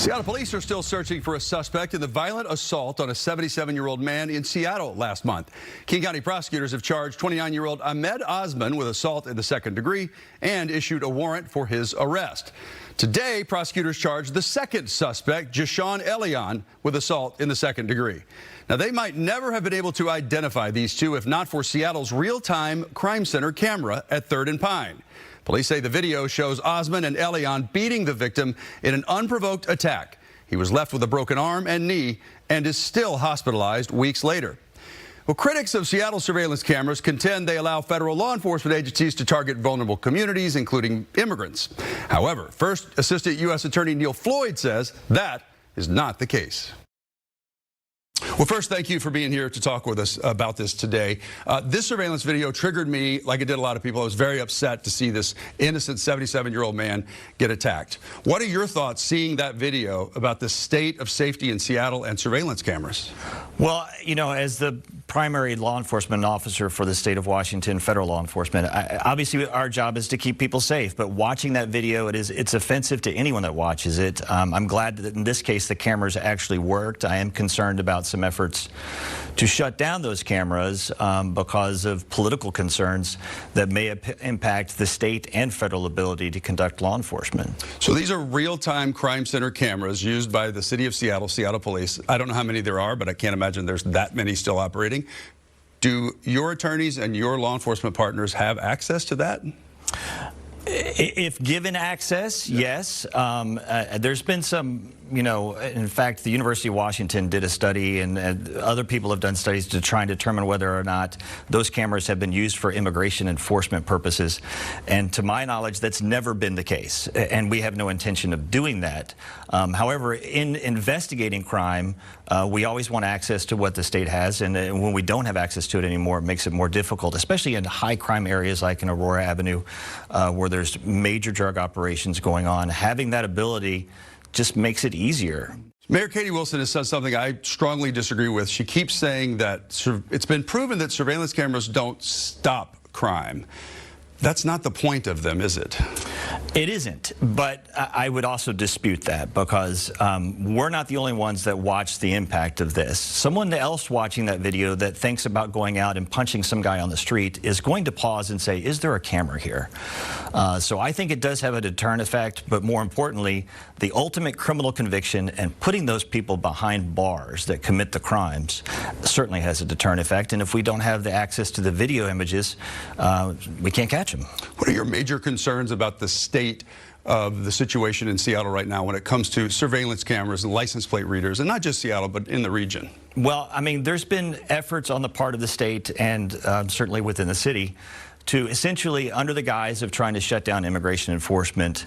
Seattle police are still searching for a suspect in the violent assault on a 77-year-old man in Seattle last month. King County prosecutors have charged 29-year-old Ahmed Osman with assault in the second degree and issued a warrant for his arrest. Today, prosecutors charged the second suspect, Jashawn Elion, with assault in the second degree. Now, they might never have been able to identify these two if not for Seattle's real-time crime center camera at 3rd and Pine. Police say the video shows Osman and Elion beating the victim in an unprovoked attack. He was left with a broken arm and knee and is still hospitalized weeks later. Well, critics of Seattle surveillance cameras contend they allow federal law enforcement agencies to target vulnerable communities, including immigrants. However, First Assistant U.S. Attorney Neil Floyd says that is not the case. Well, first, thank you for being here to talk with us about this today. This surveillance video triggered me like it did a lot of people. I was very upset to see this innocent 77-year-old man get attacked. What are your thoughts seeing that video about the state of safety in Seattle and surveillance cameras? Well, you know, as the primary law enforcement officer for the state of Washington, federal law enforcement, obviously our job is to keep people safe. But watching that video, it's offensive to anyone that watches it. I'm glad that in this case the cameras actually worked. I am concerned about some efforts to shut down those cameras because of political concerns that may impact the state and federal ability to conduct law enforcement. So these are real-time crime center cameras used by the city of Seattle, Seattle Police. I don't know how many there are, but I can't imagine there's that many still operating. Do your attorneys and your law enforcement partners have access to that? If given access, yes. There's been some, in fact, the University of Washington did a study, and other people have done studies to try and determine whether or not those cameras have been used for immigration enforcement purposes. And to my knowledge, that's never been the case, and we have no intention of doing that. However, in investigating crime, we always want access to what the state has, and when we don't have access to it anymore, it makes it more difficult, especially in high crime areas like in Aurora Avenue, where there's major drug operations going on. Having that ability just makes it easier. Mayor Katie Wilson has said something I strongly disagree with. She keeps saying that it's been proven that surveillance cameras don't stop crime. That's not the point of them, is it? It isn't, but I would also dispute that because we're not the only ones that watch the impact of this. Someone else watching that video that thinks about going out and punching some guy on the street is going to pause and say, is there a camera here? So I think it does have a deterrent effect, but more importantly, the ultimate criminal conviction and putting those people behind bars that commit the crimes certainly has a deterrent effect. And if we don't have the access to the video images, we can't catch them. What are your major concerns about the state of the situation in Seattle right now when it comes to surveillance cameras and license plate readers, and not just Seattle, but in the region? Well, I mean, there's been efforts on the part of the state and certainly within the city to essentially, under the guise of trying to shut down immigration enforcement,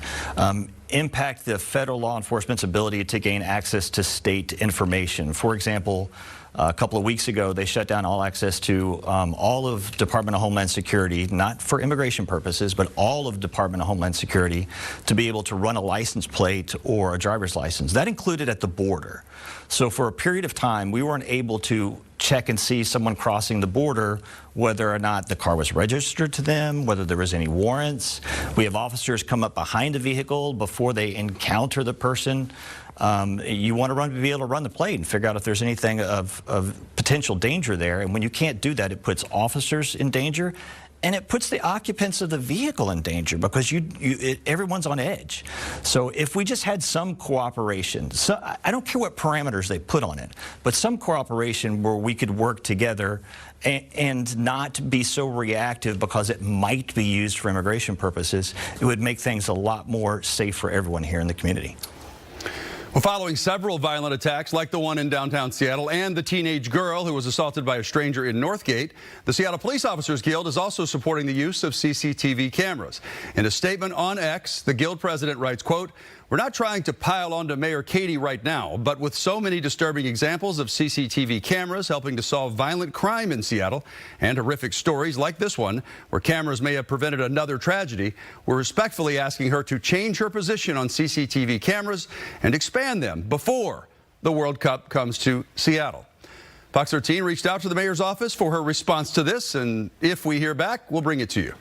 impact the federal law enforcement's ability to gain access to state information. For example, a couple of weeks ago, they shut down all access to all of Department of Homeland Security, not for immigration purposes, but all of Department of Homeland Security, to be able to run a license plate or a driver's license. That included at the border. So for a period of time, we weren't able to check and see someone crossing the border, whether or not the car was registered to them, whether there was any warrants. We have officers come up behind a vehicle before they encounter the person. You want to be able to run the plate and figure out if there's anything of potential danger there. And when you can't do that, it puts officers in danger. And it puts the occupants of the vehicle in danger because everyone's on edge. So if we just had some cooperation, I don't care what parameters they put on it, but some cooperation where we could work together and not be so reactive because it might be used for immigration purposes, it would make things a lot more safe for everyone here in the community. Well, following several violent attacks like the one in downtown Seattle and the teenage girl who was assaulted by a stranger in Northgate, the Seattle Police Officers Guild is also supporting the use of CCTV cameras. In a statement on X, the Guild president writes, quote, "We're not trying to pile on to Mayor Katie right now, but with so many disturbing examples of CCTV cameras helping to solve violent crime in Seattle and horrific stories like this one, where cameras may have prevented another tragedy, we're respectfully asking her to change her position on CCTV cameras and expand them before the World Cup comes to Seattle." Fox 13 reached out to the mayor's office for her response to this, and if we hear back, we'll bring it to you.